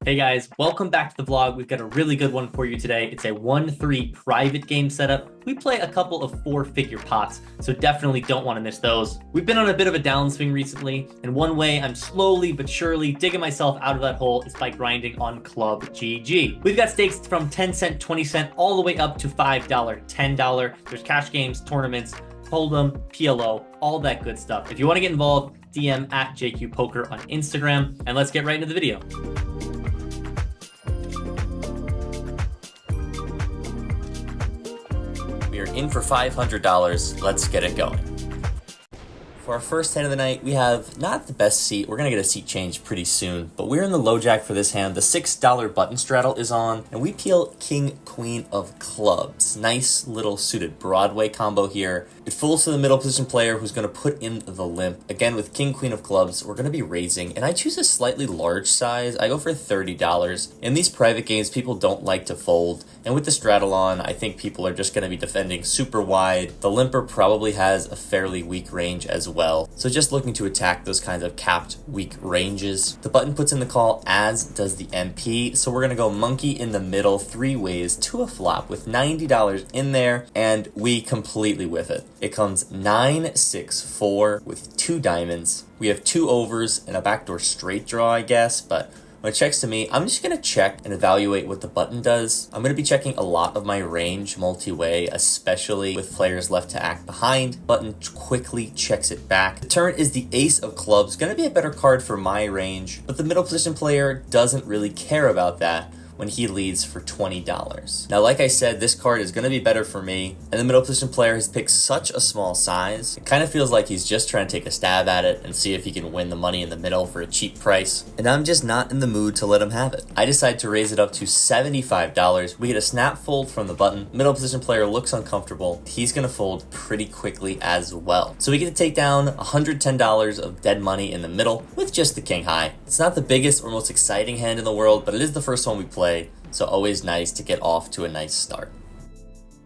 Hey guys, welcome back to the vlog. We've got a really good one for you today. It's a 1-3 private game setup. We play a couple of 4-figure pots, so definitely don't want to miss those. We've been on a bit of a downswing recently, and one way I'm slowly but surely digging myself out of that hole is by grinding on Club GG. We've got stakes from 10 cent, 20 cent, all the way up to $5, $10. There's cash games, tournaments, Hold'em, PLO, all that good stuff. If you want to get involved, DM at JQ Poker on Instagram, and let's get right into the video. We are in for $500. Let's get it going. For our first hand of the night, we have not the best seat. We're going to get a seat change pretty soon, but we're in the low jack for this hand. The $6 button straddle is on, and we peel king, queen of clubs. Nice little suited Broadway combo here. It folds to the middle position player who's going to put in the limp. Again, with king, queen of clubs, we're going to be raising, and I choose a slightly large size. I go for $30. In these private games, people don't like to fold, and with the straddle on, I think people are just going to be defending super wide. The limper probably has a fairly weak range as well, so just looking to attack those kinds of capped weak ranges. The button puts in the call, as does the MP, so we're going to go monkey in the middle 3 ways to a flop with $90 in there, and we completely whiff it. It comes 9-6-4 with 2 diamonds. We have 2 overs and a backdoor straight draw, I guess, but when it checks to me, I'm just going to check and evaluate what the button does. I'm going to be checking a lot of my range multi-way, especially with players left to act behind. Button quickly checks it back. The turn is the ace of clubs, going to be a better card for my range, but the middle position player doesn't really care about that when he leads for $20. Now, like I said, this card is going to be better for me, and the middle position player has picked such a small size. It kind of feels like he's just trying to take a stab at it and see if he can win the money in the middle for a cheap price, and I'm just not in the mood to let him have it. I decide to raise it up to $75. We get a snap fold from the button. Middle position player looks uncomfortable. He's going to fold pretty quickly as well. So we get to take down $110 of dead money in the middle with just the king high. It's not the biggest or most exciting hand in the world, but it is the first one we play, so always nice to get off to a nice start.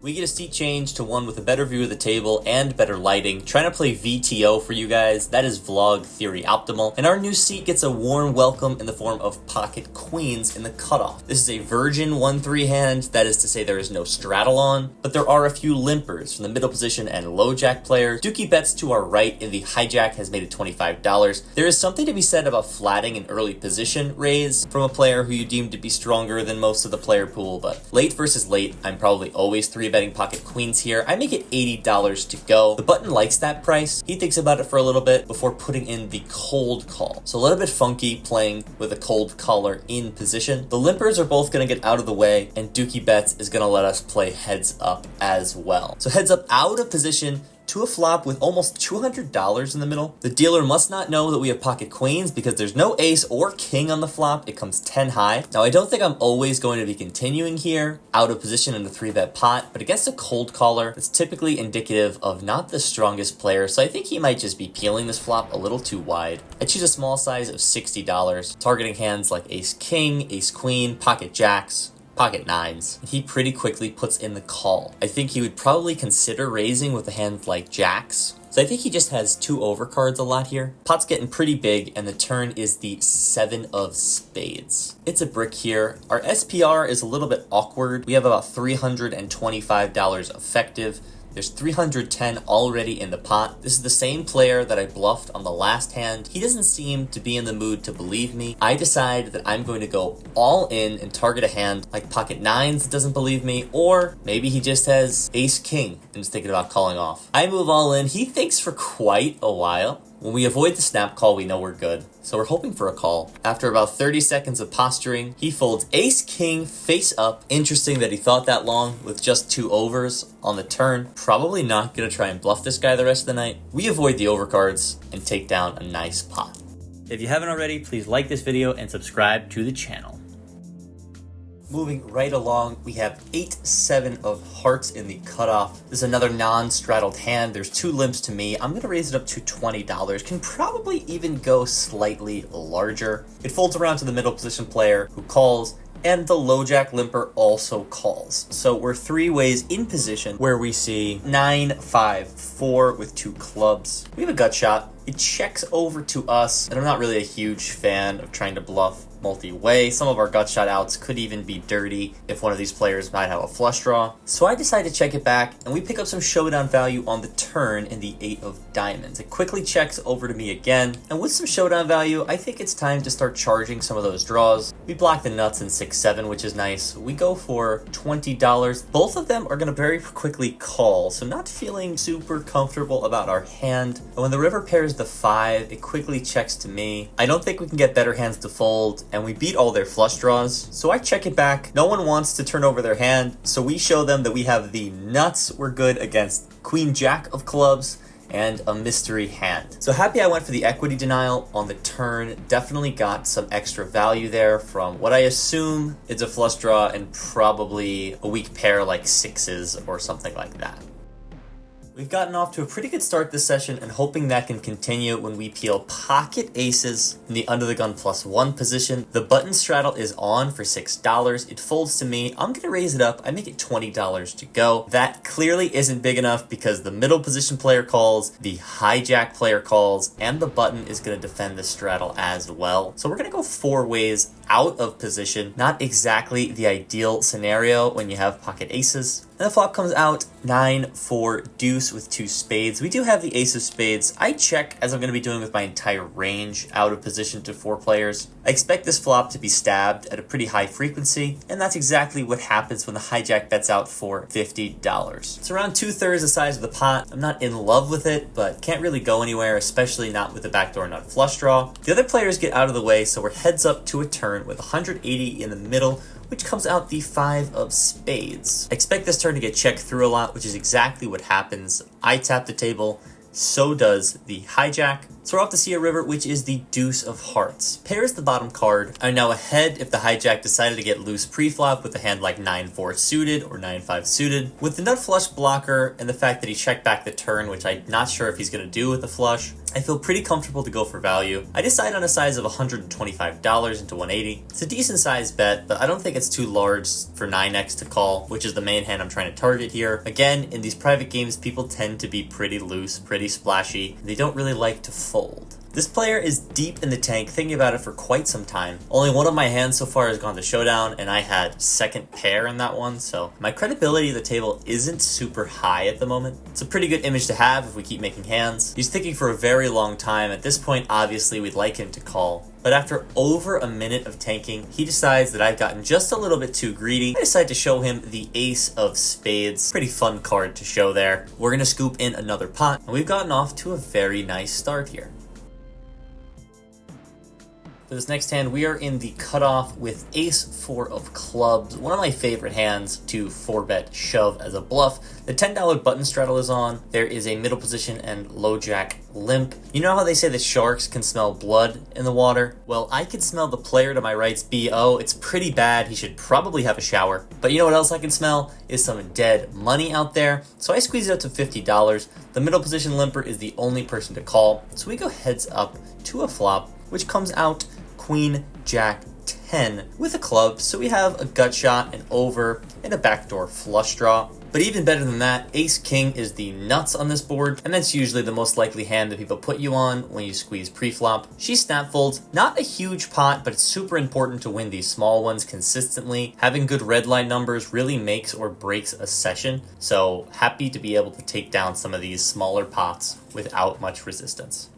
We get a seat change to one with a better view of the table and better lighting. Trying to play VTO for you guys, that is Vlog Theory Optimal. And our new seat gets a warm welcome in the form of pocket queens in the cutoff. This is a virgin 1-3 hand, that is to say there is no straddle on, but there are a few limpers from the middle position and low jack players. Dookie bets to our right in the hijack has made it $25. There is something to be said about flatting an early position raise from a player who you deem to be stronger than most of the player pool, but late versus late, I'm probably always 3-betting pocket queens here. I make it $80 to go. The button likes that price. He thinks about it for a little bit before putting in the cold call. So a little bit funky playing with a cold caller in position. The limpers are both going to get out of the way, and Dookie Bets is going to let us play heads up as well. So heads up out of position to a flop with almost $200 in the middle. The dealer must not know that we have pocket queens because there's no ace or king on the flop. It comes 10 high. Now, I don't think I'm always going to be continuing here out of position in a 3-bet pot, but against a cold caller, it's typically indicative of not the strongest player, so I think he might just be peeling this flop a little too wide. I choose a small size of $60, targeting hands like ace king, ace queen, pocket jacks, pocket nines. He pretty quickly puts in the call. I think he would probably consider raising with a hand like jacks. So I think he just has 2 overcards a lot here. Pot's getting pretty big, and the turn is the 7 of spades. It's a brick here. Our SPR is a little bit awkward. We have about $325 effective. There's 310 already in the pot. This is the same player that I bluffed on the last hand. He doesn't seem to be in the mood to believe me. I decide that I'm going to go all in and target a hand like pocket nines that doesn't believe me, or maybe he just has ace king and is thinking about calling off. I move all in. He thinks for quite a while. When we avoid the snap call, we know we're good. So we're hoping for a call. After about 30 seconds of posturing, he folds ace king face up. Interesting that he thought that long with just 2 overs on the turn. Probably not going to try and bluff this guy the rest of the night. We avoid the overcards and take down a nice pot. If you haven't already, please like this video and subscribe to the channel. Moving right along, we have 8-7 of hearts in the cutoff. This is another non-straddled hand. There's 2 limps to me. I'm going to raise it up to $20. Can probably even go slightly larger. It folds around to the middle position player who calls, and the low jack limper also calls. So we're 3 ways in position where we see 9-5-4 with 2 clubs. We have a gut shot. It checks over to us, and I'm not really a huge fan of trying to bluff multi-way. Some of our gut shot outs could even be dirty if one of these players might have a flush draw. So I decide to check it back, and we pick up some showdown value on the turn in the 8 of diamonds. It quickly checks over to me again, and with some showdown value, I think it's time to start charging some of those draws. We block the nuts in 6-7, which is nice. We go for $20. Both of them are going to very quickly call, so not feeling super comfortable about our hand. And when the river pairs the 5, it quickly checks to me. I don't think we can get better hands to fold, and we beat all their flush draws. So I check it back. No one wants to turn over their hand, so we show them that we have the nuts. We're good against Queen Jack of clubs and a mystery hand. So happy I went for the equity denial on the turn. Definitely got some extra value there from what I assume is a flush draw and probably a weak pair like 6s or something like that. We've gotten off to a pretty good start this session and hoping that can continue when we peel pocket aces in the under the gun +1 position. The button straddle is on for $6. It folds to me. I'm going to raise it up. I make it $20 to go. That clearly isn't big enough because the middle position player calls, the hijack player calls, and the button is going to defend the straddle as well. So we're going to go 4 ways out of position. Not exactly the ideal scenario when you have pocket aces. And the flop comes out 9-4 deuce with 2 spades. We do have the ace of spades. I check, as I'm going to be doing with my entire range, out of position to 4 players. I expect this flop to be stabbed at a pretty high frequency, and that's exactly what happens when the hijack bets out for $50. It's around 2/3 the size of the pot. I'm not in love with it, but can't really go anywhere, especially not with the backdoor nut flush draw. The other players get out of the way, so we're heads up to a turn with 180 in the middle, which comes out the 5 of spades. I expect this turn to get checked through a lot, which is exactly what happens. I tap the table, so does the hijack. So we're off to see a river, which is the deuce of hearts. Pairs the bottom card. I'm now ahead if the hijack decided to get loose pre-flop with a hand like 9-4 suited or 9-5 suited. With the nut flush blocker and the fact that he checked back the turn, which I'm not sure if he's going to do with the flush, I feel pretty comfortable to go for value. I decide on a size of $125 into 180. It's a decent sized bet, but I don't think it's too large for 9x to call, which is the main hand I'm trying to target here. Again, in these private games, people tend to be pretty loose, pretty splashy, and they don't really like to fold. This player is deep in the tank, thinking about it for quite some time. Only one of my hands so far has gone to showdown, and I had second pair in that one, so my credibility at the table isn't super high at the moment. It's a pretty good image to have if we keep making hands. He's thinking for a very long time. At this point, obviously, we'd like him to call. But after over a minute of tanking, he decides that I've gotten just a little bit too greedy. I decide to show him the ace of spades. Pretty fun card to show there. We're going to scoop in another pot, and we've gotten off to a very nice start here. For this next hand, we are in the cutoff with ace-4 of clubs, one of my favorite hands to 4-bet shove as a bluff. The $10 button straddle is on. There is a middle position and low jack limp. You know how they say that sharks can smell blood in the water? Well, I can smell the player to my right's BO. It's pretty bad. He should probably have a shower. But you know what else I can smell? Is some dead money out there. So I squeeze it up to $50. The middle position limper is the only person to call. So we go heads up to a flop, which comes out Queen Jack 10 with a club, so we have a gut shot, an over, and a backdoor flush draw. But even better than that, Ace King is the nuts on this board, and that's usually the most likely hand that people put you on when you squeeze pre-flop. She snap folds, not a huge pot, but it's super important to win these small ones consistently. Having good red line numbers really makes or breaks a session, so happy to be able to take down some of these smaller pots without much resistance.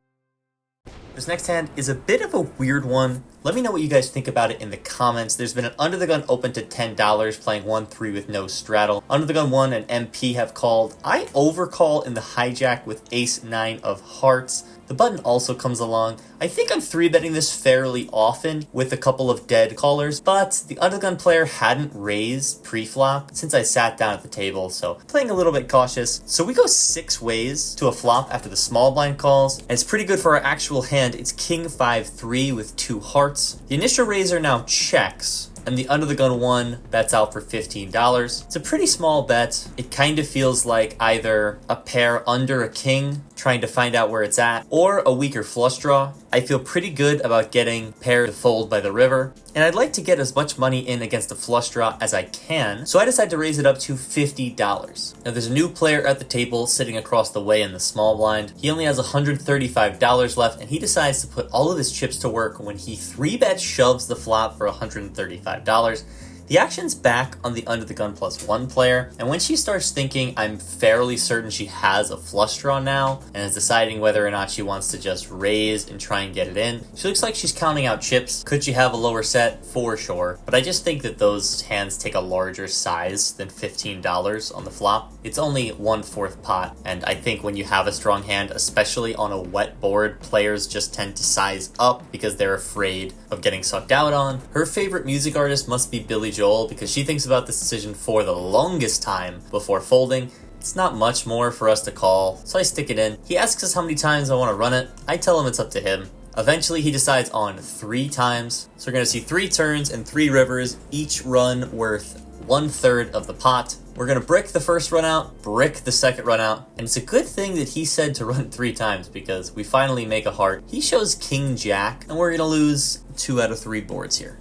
This next hand is a bit of a weird one. Let me know what you guys think about it in the comments. There's been an under the gun open to $10 playing 1-3 with no straddle. Under the gun 1 and MP have called. I overcall in the hijack with ace-9 of hearts. The button also comes along. I think I'm 3-betting this fairly often with a couple of dead callers, but the under the gun player hadn't raised pre-flop since I sat down at the table, so playing a little bit cautious. So we go 6 ways to a flop after the small blind calls, and it's pretty good for our actual hand. It's king 5-3 with 2 hearts. The initial raiser now checks, and the under the gun 1 bets out for $15. It's a pretty small bet. It kind of feels like either a pair under a king trying to find out where it's at, or a weaker flush draw. I feel pretty good about getting pair to fold by the river, and I'd like to get as much money in against a flush draw as I can, so I decided to raise it up to $50. Now there's a new player at the table sitting across the way in the small blind. He only has $135 left, and he decides to put all of his chips to work when he 3-bet shoves the flop for $135. The action's back on the under the gun +1 player, and when she starts thinking, I'm fairly certain she has a flush draw now, and is deciding whether or not she wants to just raise and try and get it in. She looks like she's counting out chips. Could she have a lower set? For sure. But I just think that those hands take a larger size than $15 on the flop. It's only 1/4 pot, and I think when you have a strong hand, especially on a wet board, players just tend to size up because they're afraid of getting sucked out on. Her favorite music artist must be Billie Joel, because she thinks about this decision for the longest time before folding. It's not much more for us to call, so I stick it in. He asks us how many times I want to run it. I tell him it's up to him. Eventually he decides on 3 times. So we're going to see 3 turns and 3 rivers, each run worth 1/3 of the pot. We're going to brick the first run out, brick the second run out, and it's a good thing that he said to run 3 times because we finally make a heart. He shows King Jack, and we're going to lose 2 out of 3 boards here.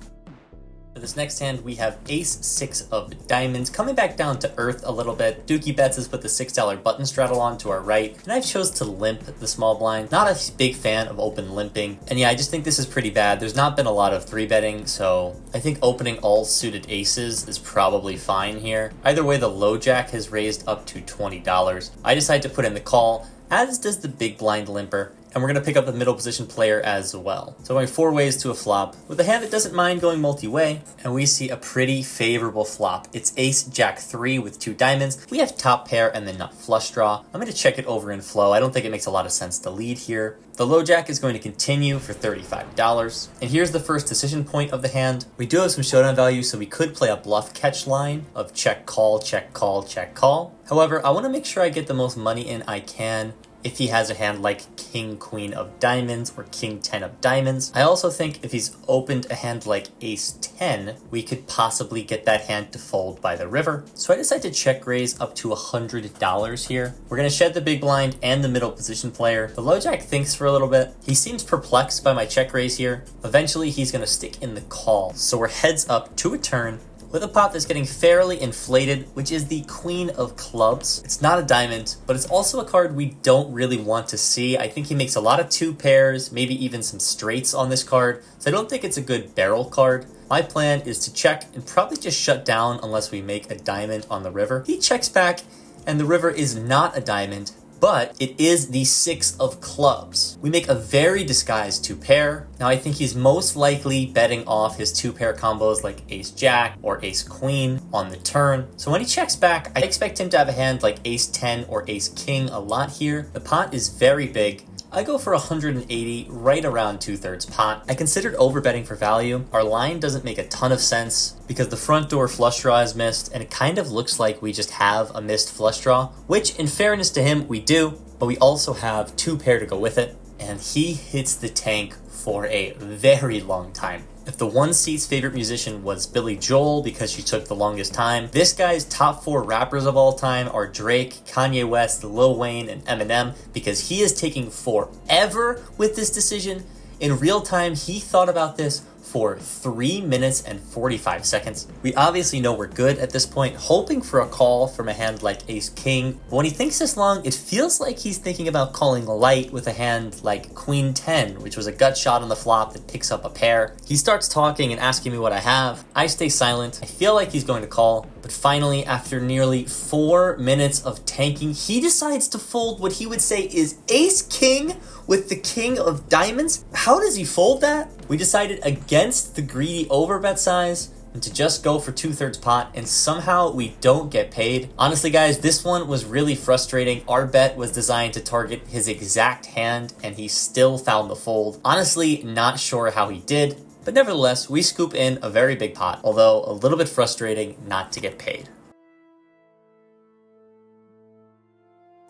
For this next hand, we have Ace-6 of diamonds, coming back down to earth a little bit. Dookie Bets has put the $6 button straddle on to our right, and I've chose to limp the small blind. Not a big fan of open limping, and yeah, I just think this is pretty bad. There's not been a lot of 3-betting, so I think opening all suited aces is probably fine here. Either way, the low jack has raised up to $20. I decide to put in the call, as does the big blind limper. And we're going to pick up the middle position player as well. So going 4 ways to a flop with a hand that doesn't mind going multi-way, and we see a pretty favorable flop. It's Ace-Jack-3 with 2 diamonds. We have top pair and then nut flush draw. I'm going to check it over in flow. I don't think it makes a lot of sense to lead here. The low jack is going to continue for $35. And here's the first decision point of the hand. We do have some showdown value, so we could play a bluff catch line of check, call, check, call, check, call. However, I want to make sure I get the most money in I can if he has a hand like King Queen of diamonds or King 10 of diamonds. I also think if he's opened a hand like Ace 10, we could possibly get that hand to fold by the river. So I decide to check raise up to $100 here. We're going to shed the big blind and the middle position player. The low jack thinks for a little bit. He seems perplexed by my check raise here. Eventually he's going to stick in the call. So we're heads up to a turn with a pot that's getting fairly inflated, which is the Queen of Clubs. It's not a diamond, but it's also a card we don't really want to see. I think he makes a lot of 2 pairs, maybe even some straights on this card, so I don't think it's a good barrel card. My plan is to check and probably just shut down unless we make a diamond on the river. He checks back, and the river is not a diamond, but it is the 6 of clubs. We make a very disguised 2 pair. Now I think he's most likely betting off his 2 pair combos like Ace Jack or Ace Queen on the turn. So when he checks back, I expect him to have a hand like Ace 10 or Ace King a lot here. The pot is very big. I go for 180, right around 2/3 pot. I considered overbetting for value. Our line doesn't make a ton of sense because the front door flush draw is missed, and it kind of looks like we just have a missed flush draw, which in fairness to him, we do, but we also have 2 pair to go with it, and he hits the tank for a very long time. If the one seat's favorite musician was Billie Joel because she took the longest time, this guy's top 4 rappers of all time are Drake, Kanye West, Lil Wayne, and Eminem because he is taking forever with this decision. In real time, he thought about this for 3 minutes and 45 seconds. We obviously know we're good at this point, hoping for a call from a hand like Ace King. But when he thinks this long, it feels like he's thinking about calling light with a hand like Queen 10, which was a gut shot on the flop that picks up a pair. He starts talking and asking me what I have. I stay silent. I feel like he's going to call, but finally, after nearly 4 minutes of tanking, he decides to fold what he would say is Ace King with the King of diamonds. How does he fold that? We decided against the greedy overbet size and to just go for 2/3 pot, and somehow we don't get paid. Honestly guys, this one was really frustrating. Our bet was designed to target his exact hand and he still found the fold. Honestly, not sure how he did, but nevertheless, we scoop in a very big pot, although a little bit frustrating not to get paid.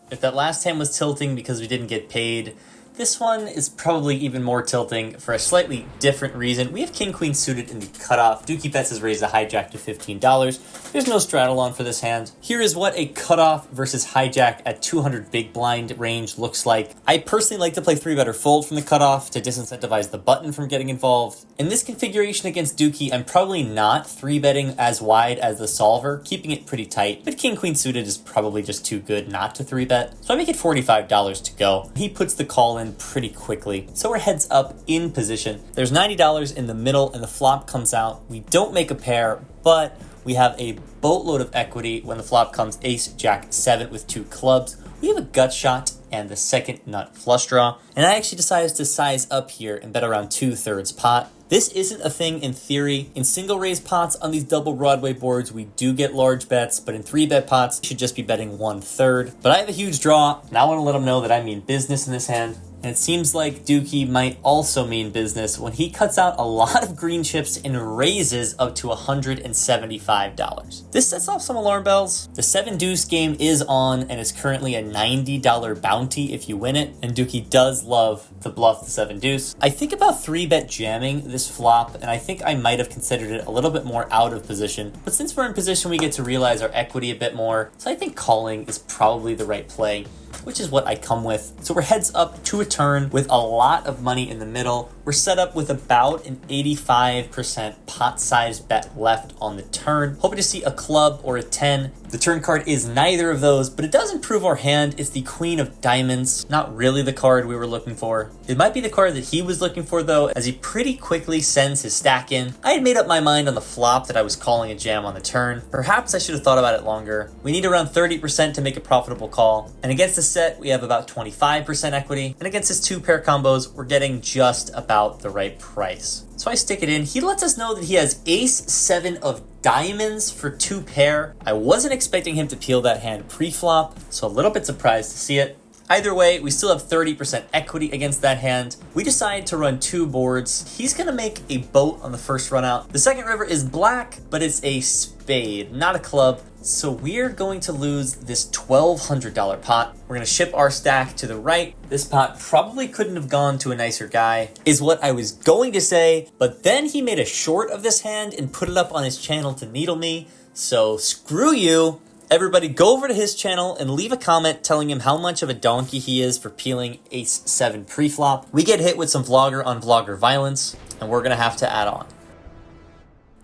If that last hand was tilting because we didn't get paid, This one is probably even more tilting for a slightly different reason. We have King Queen suited in the cutoff. Dookie Bets has raised the hijack to $15. There's no straddle on for this hand. Here is what a cutoff versus hijack at 200 big blind range looks like. I personally like to play 3-bet or fold from the cutoff to disincentivize the button from getting involved. In this configuration against Dookie, I'm probably not 3-betting as wide as the solver, keeping it pretty tight, but King Queen suited is probably just too good not to 3-bet. So I make it $45 to go. He puts the call in pretty quickly. So we're heads up in position. There's $90 in the middle and the flop comes out. We don't make a pair, but we have a boatload of equity when the flop comes ace, jack, 7 with 2 clubs. We have a gut shot and the second nut flush draw. And I actually decided to size up here and bet around 2/3 pot. This isn't a thing in theory. In single raise pots on these double Broadway boards, we do get large bets, but in 3-bet pots, you should just be betting 1/3. But I have a huge draw, and I want to let them know that I mean business in this hand. And it seems like Dookie might also mean business when he cuts out a lot of green chips and raises up to $175. This sets off some alarm bells. The 7 deuce game is on and is currently a $90 bounty if you win it. And Dookie does love to bluff the 7 deuce. I think about 3-bet jamming this flop, and I think I might have considered it a little bit more out of position. But since we're in position, we get to realize our equity a bit more. So I think calling is probably the right play, which is what I come with. So we're heads up to a turn with a lot of money in the middle. We're set up with about an 85% pot size bet left on the turn. Hoping to see a club or a 10. The turn card is neither of those, but it does improve our hand. It's the Queen of Diamonds. Not really the card we were looking for. It might be the card that he was looking for though, as he pretty quickly sends his stack in. I had made up my mind on the flop that I was calling a jam on the turn. Perhaps I should have thought about it longer. We need around 30% to make a profitable call. And against the set, we have about 25% equity. And against his 2 pair combos, we're getting just about the right price. So I stick it in. He lets us know that he has ace 7 of diamonds for 2 pair. I wasn't expecting him to peel that hand pre-flop, so a little bit surprised to see it. Either way, we still have 30% equity against that hand. We decide to run 2 boards. He's gonna make a boat on the first run out. The second river is black, but it's a spade, not a club. So we're going to lose this $1,200 pot. We're gonna ship our stack to the right. This pot probably couldn't have gone to a nicer guy, is what I was going to say, but then he made a short of this hand and put it up on his channel to needle me. So screw you. Everybody go over to his channel and leave a comment telling him how much of a donkey he is for peeling ace 7 pre-flop. We get hit with some vlogger on vlogger violence, and we're gonna have to add on.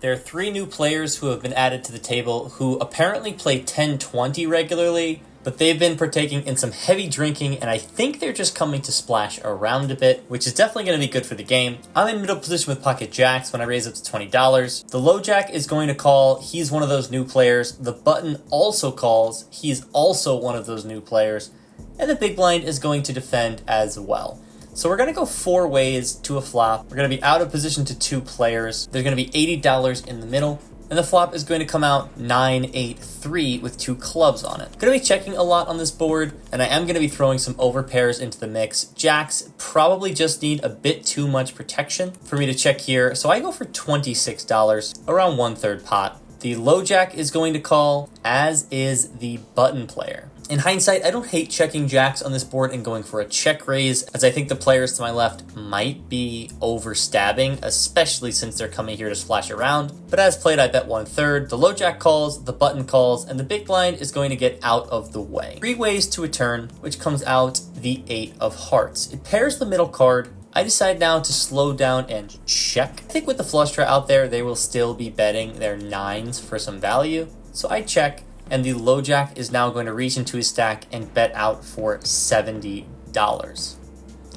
There are 3 new players who have been added to the table who apparently play 10-20 regularly, but they've been partaking in some heavy drinking, and I think they're just coming to splash around a bit, which is definitely going to be good for the game. I'm in middle position with pocket jacks when I raise up to $20. The low jack is going to call. He's one of those new players. The button also calls. He's also one of those new players. And the big blind is going to defend as well. So we're going to go 4 ways to a flop. We're going to be out of position to 2 players. There's going to be $80 in the middle. And the flop is going to come out 9-8-3 with 2 clubs on it. Going to be checking a lot on this board, and I am going to be throwing some overpairs into the mix. Jacks probably just need a bit too much protection for me to check here, so I go for $26, around 1/3 pot. The low jack is going to call, as is the button player. In hindsight, I don't hate checking jacks on this board and going for a check raise, as I think the players to my left might be overstabbing, especially since they're coming here to splash around. But as played, I bet 1/3. The low jack calls, the button calls, and the big blind is going to get out of the way. 3 ways to a turn, which comes out the 8 of hearts. It pairs the middle card. I decide now to slow down and check. I think with the flush draw out there, they will still be betting their 9s for some value. So I check. And the low jack is now going to reach into his stack and bet out for $70.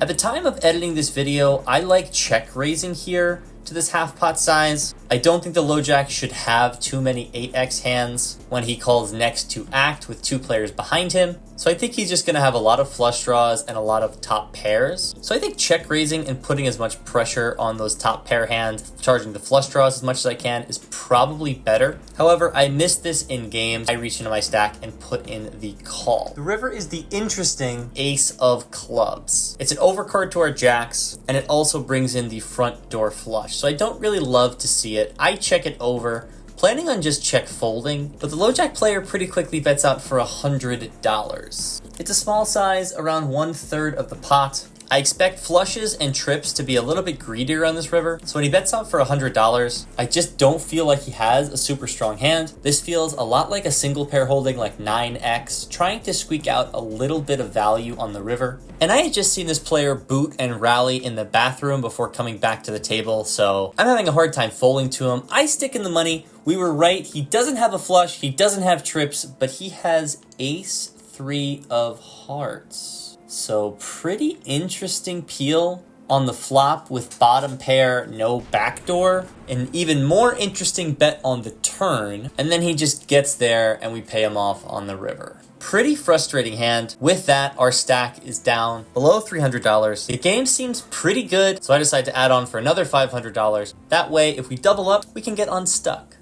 At the time of editing this video, I like check raising here to this half pot size. I don't think the low jack should have too many 8x hands when he calls next to act with 2 players behind him. So I think he's just going to have a lot of flush draws and a lot of top pairs. So I think check raising and putting as much pressure on those top pair hands, charging the flush draws as much as I can, is probably better. However, I missed this in game. I reached into my stack and put in the call. The river is the interesting ace of clubs. It's an overcard to our jacks, and it also brings in the front door flush. So I don't really love to see it. I check it over, planning on just check folding, but the low jack player pretty quickly bets out for $100. It's a small size, around 1/3 of the pot. I expect flushes and trips to be a little bit greedier on this river, so when he bets out for $100, I just don't feel like he has a super strong hand. This feels a lot like a single pair holding like 9x, trying to squeak out a little bit of value on the river. And I had just seen this player boot and rally in the bathroom before coming back to the table, so I'm having a hard time folding to him. I stick in the money. We were right. He doesn't have a flush, he doesn't have trips, but he has ace 3 of hearts. So pretty interesting peel on the flop with bottom pair, no backdoor. An even more interesting bet on the turn. And then he just gets there and we pay him off on the river. Pretty frustrating hand. With that, our stack is down below $300. The game seems pretty good, so I decided to add on for another $500. That way, if we double up, we can get unstuck.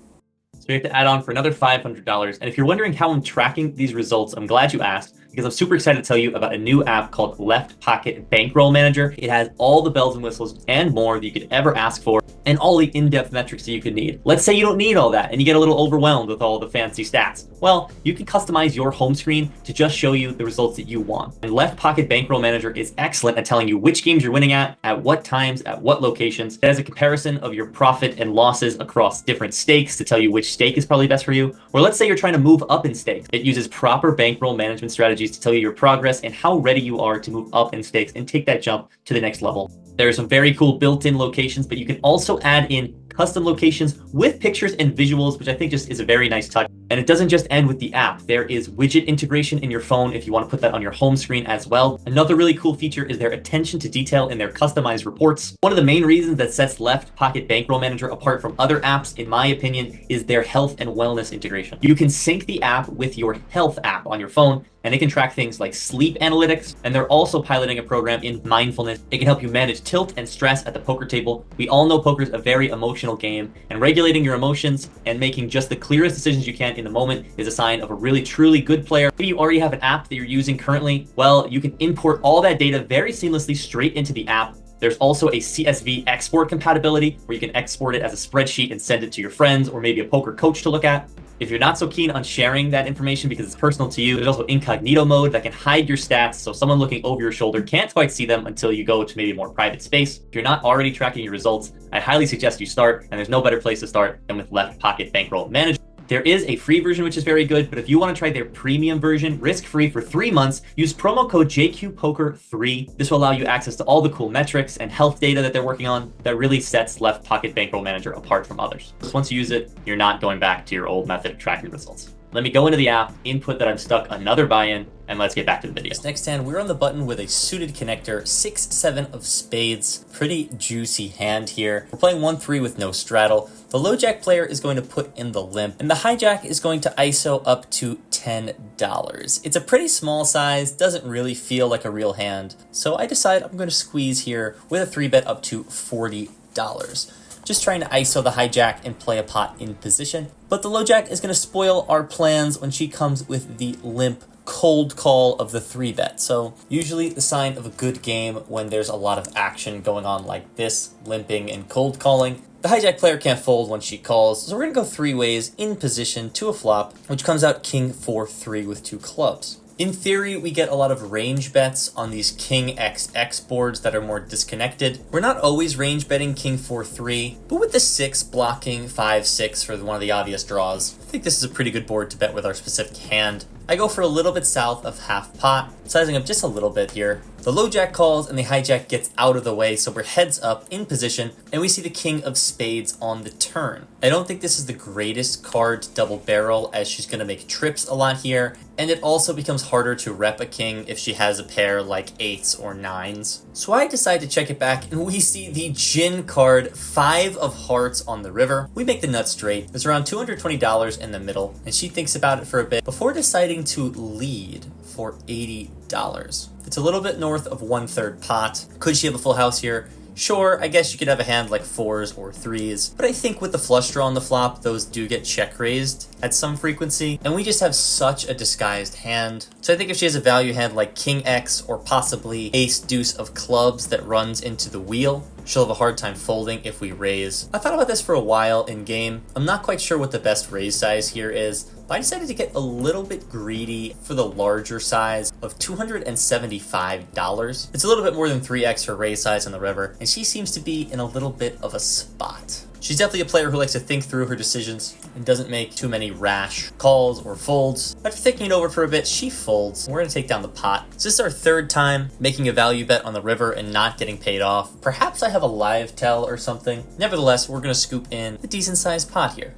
So we have to add on for another $500. And if you're wondering how I'm tracking these results, I'm glad you asked, because I'm super excited to tell you about a new app called Left Pocket Bankroll Manager. It has all the bells and whistles and more that you could ever ask for, and all the in-depth metrics that you could need. Let's say you don't need all that and you get a little overwhelmed with all the fancy stats. Well, you can customize your home screen to just show you the results that you want. And Left Pocket Bankroll Manager is excellent at telling you which games you're winning at what times, at what locations. It has a comparison of your profit and losses across different stakes to tell you which stake is probably best for you. Or let's say you're trying to move up in stakes. It uses proper bankroll management strategies to tell you your progress and how ready you are to move up in stakes and take that jump to the next level. There are some very cool built-in locations, but you can also add in custom locations with pictures and visuals, which I think just is a very nice touch. And it doesn't just end with the app. There is widget integration in your phone if you want to put that on your home screen as well. Another really cool feature is their attention to detail in their customized reports. One of the main reasons that sets Left Pocket Bankroll Manager apart from other apps, in my opinion, is their health and wellness integration. You can sync the app with your health app on your phone, and it can track things like sleep analytics, and they're also piloting a program in mindfulness. It can help you manage tilt and stress at the poker table. We all know poker's a very emotional game, and regulating your emotions and making just the clearest decisions you can in the moment is a sign of a really truly good player. Maybe you already have an app that you're using currently. Well, you can import all that data very seamlessly straight into the app. There's also a CSV export compatibility where you can export it as a spreadsheet and send it to your friends or maybe a poker coach to look at. If you're not so keen on sharing that information because it's personal to you, there's also incognito mode that can hide your stats so someone looking over your shoulder can't quite see them until you go to maybe a more private space. If you're not already tracking your results, I highly suggest you start, and there's no better place to start than with Left Pocket Bankroll Manager. There is a free version, which is very good, but if you want to try their premium version, risk-free for 3 months, use promo code JQPoker3. This will allow you access to all the cool metrics and health data that they're working on that really sets Left Pocket Bankroll Manager apart from others. Just once you use it, you're not going back to your old method of tracking results. Let me go into the app, input that I'm stuck, another buy-in, and let's get back to the video. This next hand, we're on the button with a suited connector, 6-7 of spades. Pretty juicy hand here. We're playing 1-3 with no straddle. The low jack player is going to put in the limp, and the hijack is going to ISO up to $10. It's a pretty small size, doesn't really feel like a real hand. So I decide I'm going to squeeze here with a 3-bet up to $40. Just trying to ISO the hijack and play a pot in position. But the low jack is going to spoil our plans when she comes with the limp cold call of the 3-bet. So usually the sign of a good game when there's a lot of action going on like this, limping and cold calling. The hijack player can't fold when she calls, so we're going to go 3 ways in position to a flop, which comes out king 4-3 with 2 clubs. In theory, we get a lot of range bets on these king XX boards that are more disconnected. We're not always range betting king 4-3, but with the 6 blocking 5-6 for one of the obvious draws, I think this is a pretty good board to bet with our specific hand. I go for a little bit south of half pot, sizing up just a little bit here. The low jack calls and the hijack gets out of the way, so we're heads up in position, and we see the king of spades on the turn. I don't think this is the greatest card to double barrel, as she's going to make trips a lot here, and it also becomes harder to rep a king if she has a pair like 8s or 9s. So I decide to check it back, and we see the gin card, 5 of hearts on the river. We make the nut straight. There's around $220 in the middle, and she thinks about it for a bit before deciding to lead for $80. It's a little bit north of 1/3 pot. Could she have a full house here? Sure, I guess you could have a hand like 4s or 3s, but I think with the flush draw on the flop, those do get check raised at some frequency, and we just have such a disguised hand. So I think if she has a value hand like King X or possibly Ace Deuce of clubs that runs into the wheel, she'll have a hard time folding if we raise. I thought about this for a while in game. I'm not quite sure what the best raise size here is, but I decided to get a little bit greedy for the larger size of $275. It's a little bit more than 3x her raise size on the river, and she seems to be in a little bit of a spot. She's definitely a player who likes to think through her decisions and doesn't make too many rash calls or folds. After thinking it over for a bit, she folds. We're going to take down the pot. So this is our third time making a value bet on the river and not getting paid off. Perhaps I have a live tell or something. Nevertheless, we're going to scoop in a decent sized pot here.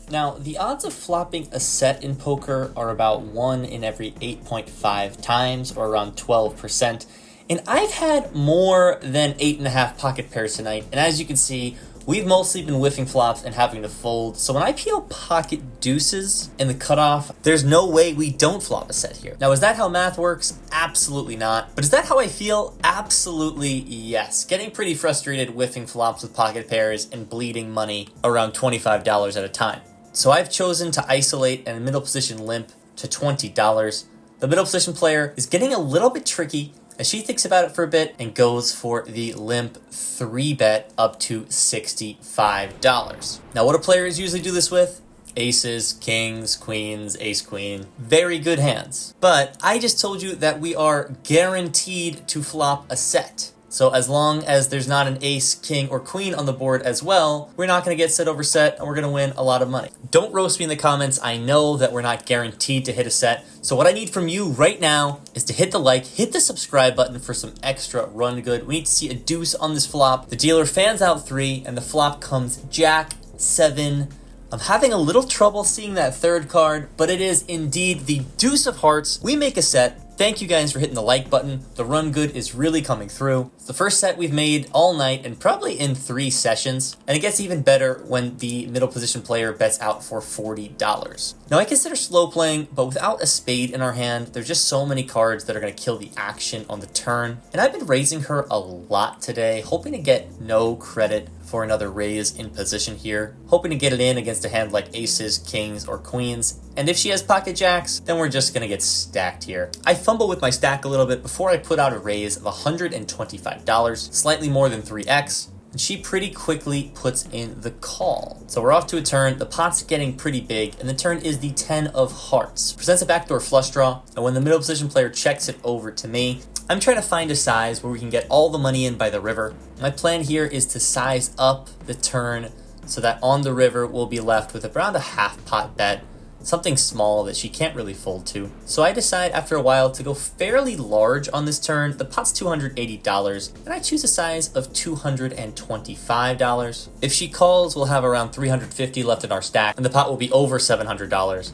Now, the odds of flopping a set in poker are about 1 in every 8.5 times, or around 12%. And I've had more than 8.5 pocket pairs tonight, and as you can see, we've mostly been whiffing flops and having to fold. So when I peel pocket deuces in the cutoff, there's no way we don't flop a set here. Now, is that how math works? Absolutely not. But is that how I feel? Absolutely yes. Getting pretty frustrated whiffing flops with pocket pairs and bleeding money around $25 at a time. So I've chosen to isolate a middle position limp to $20. The middle position player is getting a little bit tricky as she thinks about it for a bit and goes for the limp 3-bet up to $65. Now, what do players usually do this with? Aces, kings, queens, ace, queen. Very good hands. But I just told you that we are guaranteed to flop a set. So as long as there's not an ace, king, or queen on the board as well, we're not going to get set over set and we're going to win a lot of money. Don't roast me in the comments. I know that we're not guaranteed to hit a set. So what I need from you right now is to hit the like, hit the subscribe button for some extra run good. We need to see a deuce on this flop. The dealer fans out 3 and the flop comes Jack 7. I'm having a little trouble seeing that third card, but it is indeed the deuce of hearts. We make a set. Thank you guys for hitting the like button. The run good is really coming through. It's the first set we've made all night and probably in 3 sessions. And it gets even better when the middle position player bets out for $40. Now I consider slow playing, but without a spade in our hand, there's just so many cards that are going to kill the action on the turn. And I've been raising her a lot today, hoping to get no credit for another raise in position here, hoping to get it in against a hand like aces, kings, or queens. And if she has pocket jacks, then we're just gonna get stacked here. I fumble with my stack a little bit before I put out a raise of $125, slightly more than 3x, and she pretty quickly puts in the call. So we're off to a turn, the pot's getting pretty big, and the turn is the 10 of hearts. Presents a backdoor flush draw, and when the middle position player checks it over to me, I'm trying to find a size where we can get all the money in by the river. My plan here is to size up the turn so that on the river we'll be left with around a half pot bet, something small that she can't really fold to. So I decide after a while to go fairly large on this turn. The pot's $280, and I choose a size of $225. If she calls, we'll have around $350 left in our stack, and the pot will be over $700.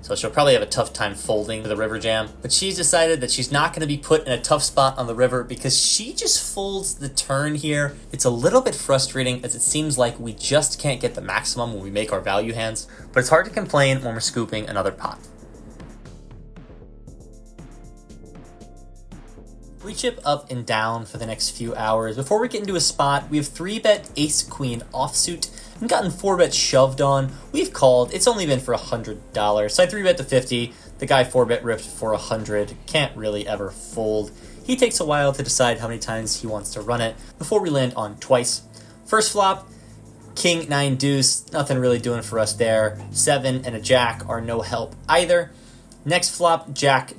So she'll probably have a tough time folding to the river jam. But she's decided that she's not going to be put in a tough spot on the river because she just folds the turn here. It's a little bit frustrating as it seems like we just can't get the maximum when we make our value hands. But it's hard to complain when we're scooping another pot. We chip up and down for the next few hours. Before we get into a spot, we have 3-bet ace-queen offsuit and gotten 4-bet shoved on. We've called. It's only been for $100. So I 3-bet to 50. The guy 4-bet ripped for 100. Can't really ever fold. He takes a while to decide how many times he wants to run it before we land on twice. First flop, king 9 deuce. Nothing really doing for us there. 7 and a jack are no help either. Next flop, jack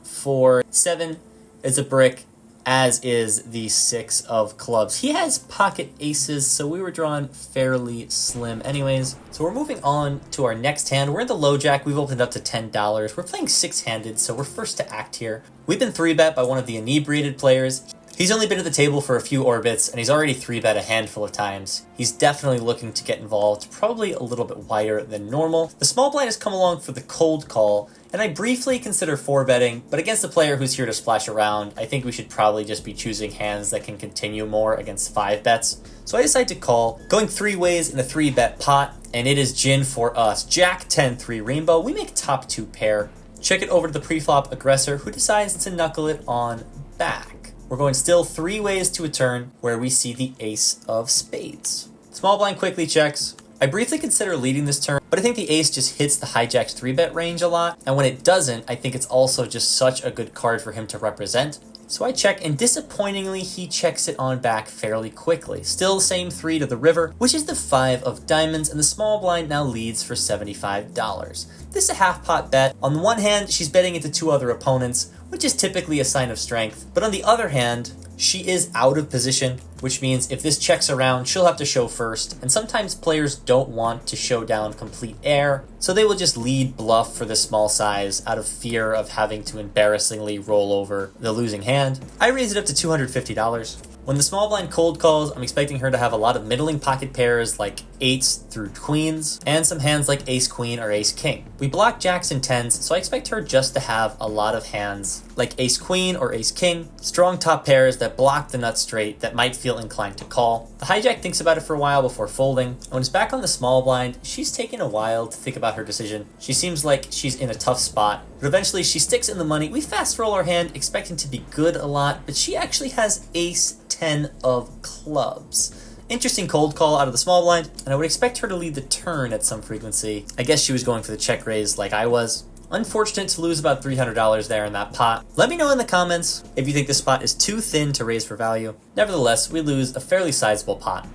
4. 7 is a brick, as is the 6 of clubs. He has pocket aces, so we were drawn fairly slim anyways. So we're moving on to our next hand. We're in the low jack. We've opened up to $10. We're playing 6-handed, so we're first to act here. We've been 3-bet by one of the inebriated players. He's only been at the table for a few orbits, and he's already 3-bet a handful of times. He's definitely looking to get involved, probably a little bit wider than normal. The small blind has come along for the cold call, and I briefly consider 4-betting, but against a player who's here to splash around, I think we should probably just be choosing hands that can continue more against 5 bets. So I decide to call, going 3 ways in a 3-bet pot, and it is gin for us. Jack 10-3 rainbow. We make top 2 pair. Check it over to the preflop aggressor, who decides to knuckle it on back. We're going still 3 ways to a turn where we see the ace of spades. Small blind quickly checks. I briefly consider leading this turn, but I think the ace just hits the hijack's 3-bet range a lot, and when it doesn't, I think it's also just such a good card for him to represent. So I check, and disappointingly, he checks it on back fairly quickly. Still same 3 to the river, which is the 5 of diamonds, and the small blind now leads for $75. This is a half pot bet. On the one hand, she's betting into 2 other opponents, which is typically a sign of strength. But on the other hand, she is out of position, which means if this checks around, she'll have to show first. And sometimes players don't want to show down complete air, so they will just lead bluff for the small size out of fear of having to embarrassingly roll over the losing hand. I raise it up to $250. When the small blind cold calls, I'm expecting her to have a lot of middling pocket pairs like 8s through queens, and some hands like ace queen or ace king. We block jacks and 10s, so I expect her just to have a lot of hands like ace queen or ace king, strong top pairs that block the nut straight that might feel inclined to call. The hijack thinks about it for a while before folding, and when it's back on the small blind, she's taking a while to think about her decision. She seems like she's in a tough spot, but eventually she sticks in the money. We fast roll our hand, expecting to be good a lot, but she actually has ace 10 of clubs. Interesting cold call out of the small blind, and I would expect her to lead the turn at some frequency. I guess she was going for the check raise like I was. Unfortunate to lose about $300 there in that pot. Let me know in the comments if you think this spot is too thin to raise for value. Nevertheless, we lose a fairly sizable pot.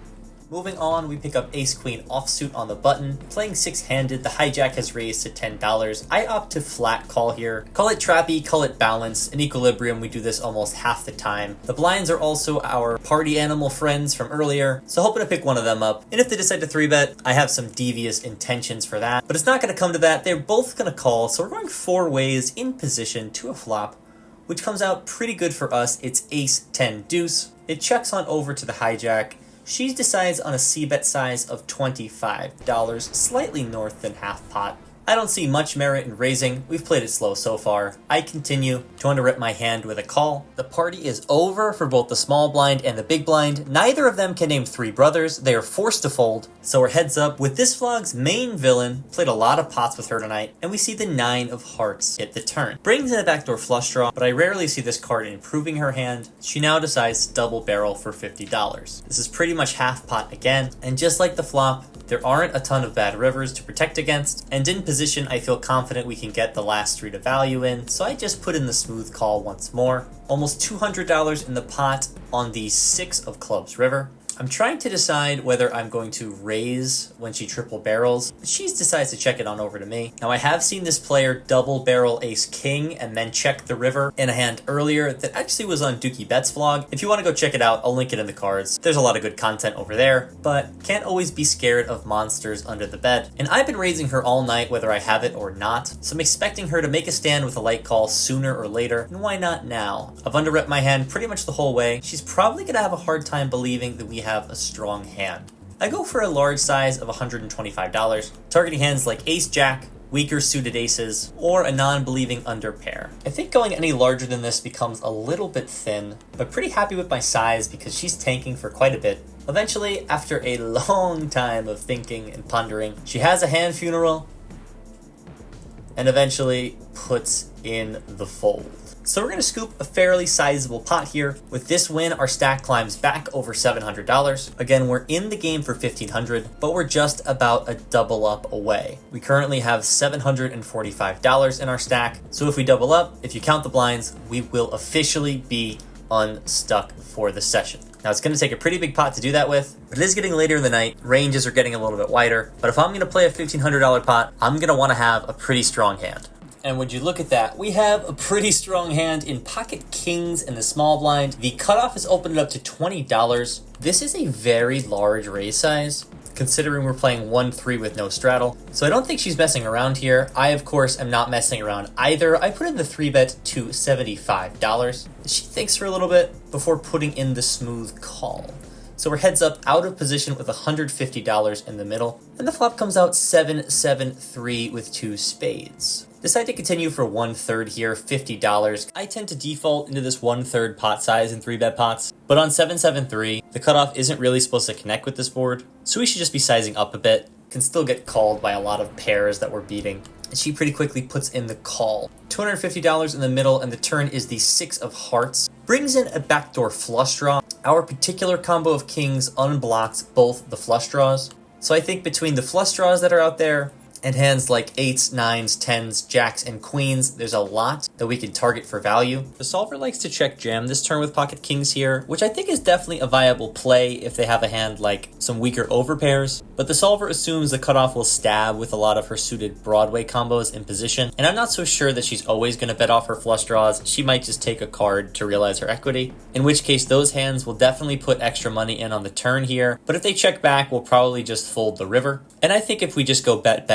Moving on, we pick up ace-queen offsuit on the button. Playing 6-handed, the hijack has raised to $10. I opt to flat call here. Call it trappy, call it balance. In equilibrium, we do this almost half the time. The blinds are also our party animal friends from earlier, so hoping to pick one of them up. And if they decide to 3-bet, I have some devious intentions for that. But it's not going to come to that. They're both going to call, so we're going 4 ways in position to a flop, which comes out pretty good for us. It's ace-10 deuce. It checks on over to the hijack. She decides on a c-bet size of $25, slightly north than half pot. I don't see much merit in raising. We've played it slow so far. I continue to underrip my hand with a call. The party is over for both the small blind and the big blind. Neither of them can name 3 brothers. They are forced to fold. So we're heads up with this vlog's main villain. Played a lot of pots with her tonight, and we see the 9 of hearts hit the turn. Brings in a backdoor flush draw, but I rarely see this card improving her hand. She now decides to double barrel for $50. This is pretty much half pot again, and just like the flop, there aren't a ton of bad rivers to protect against, and in position I feel confident we can get the last 3 to value in, so I just put in the smooth call once more. Almost $200 in the pot on the 6 of clubs river. I'm trying to decide whether I'm going to raise when she triple barrels, but she decides to check it on over to me. Now I have seen this player double barrel ace king and then check the river in a hand earlier that actually was on Dookie Bet's vlog. If you want to go check it out, I'll link it in the cards. There's a lot of good content over there, but can't always be scared of monsters under the bed. And I've been raising her all night whether I have it or not, so I'm expecting her to make a stand with a light call sooner or later, and why not now? I've underrep my hand pretty much the whole way. She's probably going to have a hard time believing that we have a strong hand. I go for a large size of $125, targeting hands like ace-jack, weaker suited aces, or a non-believing under pair. I think going any larger than this becomes a little bit thin, but pretty happy with my size because she's tanking for quite a bit. Eventually, after a long time of thinking and pondering, she has a hand funeral, and eventually puts in the fold. So we're going to scoop a fairly sizable pot here. With this win, our stack climbs back over $700. Again, we're in the game for $1,500, but we're just about a double up away. We currently have $745 in our stack. So if we double up, if you count the blinds, we will officially be unstuck for the session. Now it's going to take a pretty big pot to do that with, but it is getting later in the night. Ranges are getting a little bit wider, but if I'm going to play a $1,500 pot, I'm going to want to have a pretty strong hand. And would you look at that, we have a pretty strong hand in pocket kings in the small blind. The cutoff is opened up to $20. This is a very large raise size, considering we're playing 1-3 with no straddle. So I don't think she's messing around here. I, of course, am not messing around either. I put in the 3-bet to $75. She thinks for a little bit before putting in the smooth call. So we're heads up out of position with $150 in the middle. And the flop comes out 7-7-3 with 2 spades. Decide to continue for 1/3 here, $50. I tend to default into this 1/3 pot size in 3-bet pots, but on 7-7-3, the cutoff isn't really supposed to connect with this board, so we should just be sizing up a bit. Can still get called by a lot of pairs that we're beating. And she pretty quickly puts in the call. $250 in the middle, and the turn is the 6 of hearts. Brings in a backdoor flush draw. Our particular combo of kings unblocks both the flush draws. So I think between the flush draws that are out there and hands like 8s, 9s, 10s, jacks, and queens, there's a lot that we can target for value. The solver likes to check jam this turn with pocket kings here, which I think is definitely a viable play if they have a hand like some weaker overpairs. But the solver assumes the cutoff will stab with a lot of her suited Broadway combos in position, and I'm not so sure that she's always going to bet off her flush draws. She might just take a card to realize her equity, in which case those hands will definitely put extra money in on the turn here. But if they check back, we'll probably just fold the river. And I think if we just go bet,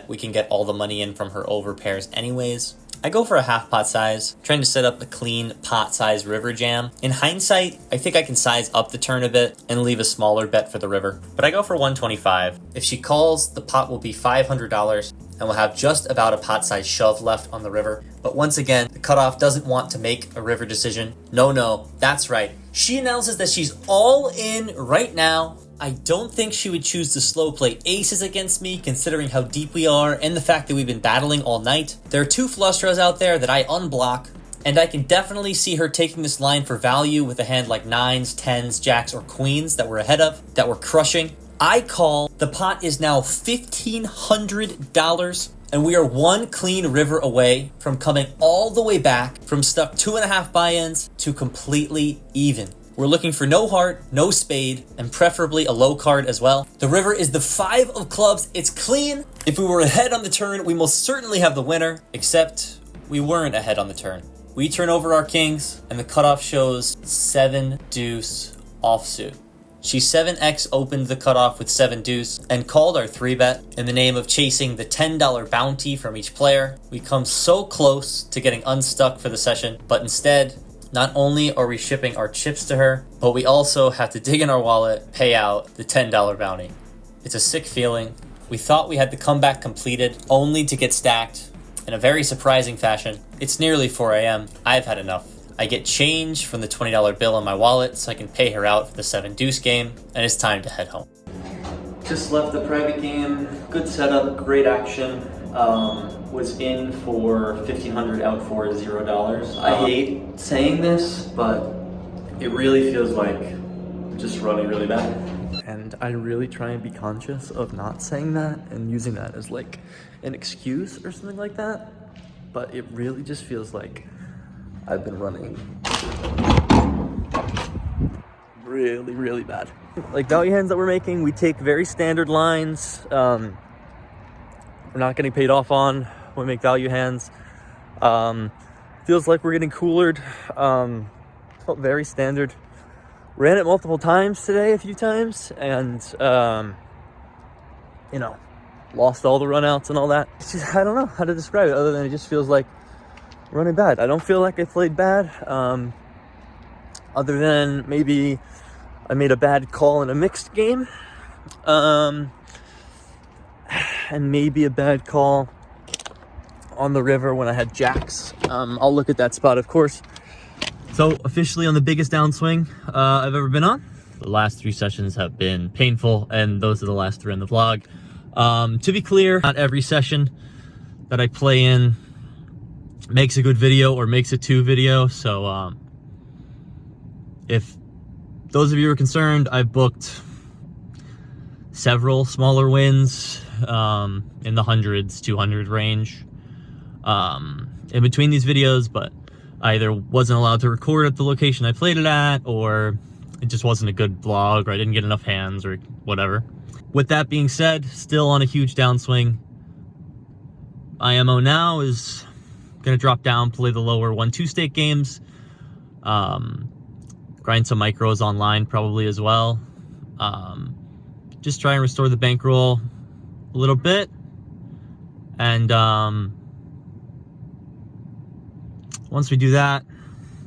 we can get all the money in from her overpairs anyways. I go for a half pot size, trying to set up a clean pot size river jam. In hindsight, I think I can size up the turn a bit and leave a smaller bet for the river, but I go for 125. If she calls, the pot will be $500 and we'll have just about a pot size shove left on the river. But once again, the cutoff doesn't want to make a river decision. No, that's right. She announces that she's all in right now. I don't think she would choose to slow play aces against me, considering how deep we are and the fact that we've been battling all night. There are 2 flush draws out there that I unblock, and I can definitely see her taking this line for value with a hand like 9s, 10s, jacks, or queens that we're ahead of, that we're crushing. I call. The pot is now $1,500, and we are 1 clean river away from coming all the way back from stuck 2.5 buy-ins to completely even. We're looking for no heart, no spade, and preferably a low card as well. The river is the 5 of clubs. It's clean. If we were ahead on the turn, we most certainly have the winner, except we weren't ahead on the turn. We turn over our kings, and the cutoff shows 7 deuce offsuit. She 7x opened the cutoff with 7 deuce and called our 3-bet in the name of chasing the $10 bounty from each player. We come so close to getting unstuck for the session, but instead, not only are we shipping our chips to her, but we also have to dig in our wallet, pay out the $10 bounty. It's a sick feeling. We thought we had the comeback completed, only to get stacked in a very surprising fashion. It's nearly 4 a.m. I've had enough. I get change from the $20 bill in my wallet so I can pay her out for the 7 deuce game, and it's time to head home. Just left the private game. Good setup, great action. Was in for 1,500, out for $0. I hate saying this, but it really feels like just running really bad. And I really try and be conscious of not saying that and using that as like an excuse or something like that. But it really just feels like I've been running really bad. Like value hands that we're making, we take very standard lines. We're not getting paid off on when we make value hands. Feels like we're getting coolered. Felt very standard. Ran it multiple times today, a few times, and lost all the runouts and all that. It's just, I don't know how to describe it other than it just feels like running bad. I don't feel like I played bad. Other than maybe I made a bad call in a mixed game. And maybe a bad call on the river when I had jacks. I'll look at that spot, of course. So officially on the biggest downswing I've ever been on. The last 3 sessions have been painful, and those are the last 3 in the vlog. To be clear, not every session that I play in makes a good video or makes a 2 video. So if those of you are concerned, I've booked several smaller wins in the hundreds, 200 range in between these videos, but I either wasn't allowed to record at the location I played it at, or it just wasn't a good vlog, or I didn't get enough hands, or whatever. With that being said, still on a huge downswing. IMO now is going to drop down, play the lower 1-2 stake games, grind some micros online probably as well. Just try and restore the bankroll a little bit, and once we do that,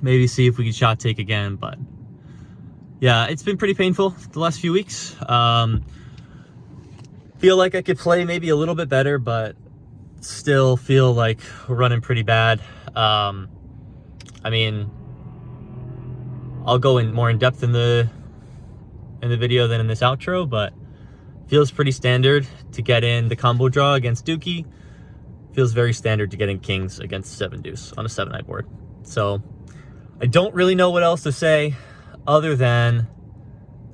maybe see if we can shot take again. But yeah, it's been pretty painful the last few weeks. Feel like I could play maybe a little bit better, but still feel like we're running pretty bad. I mean, I'll go in more in depth in the video than in this outro, but feels pretty standard to get in the combo draw against Dookie. Feels very standard to get in kings against 7 deuce on a 7-eye board. So I don't really know what else to say other than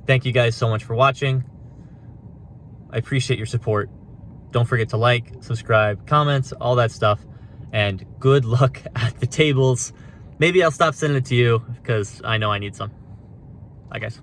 thank you guys so much for watching. I appreciate your support. Don't forget to like, subscribe, comments, all that stuff. And good luck at the tables. Maybe I'll stop sending it to you because I know I need some. Bye, guys.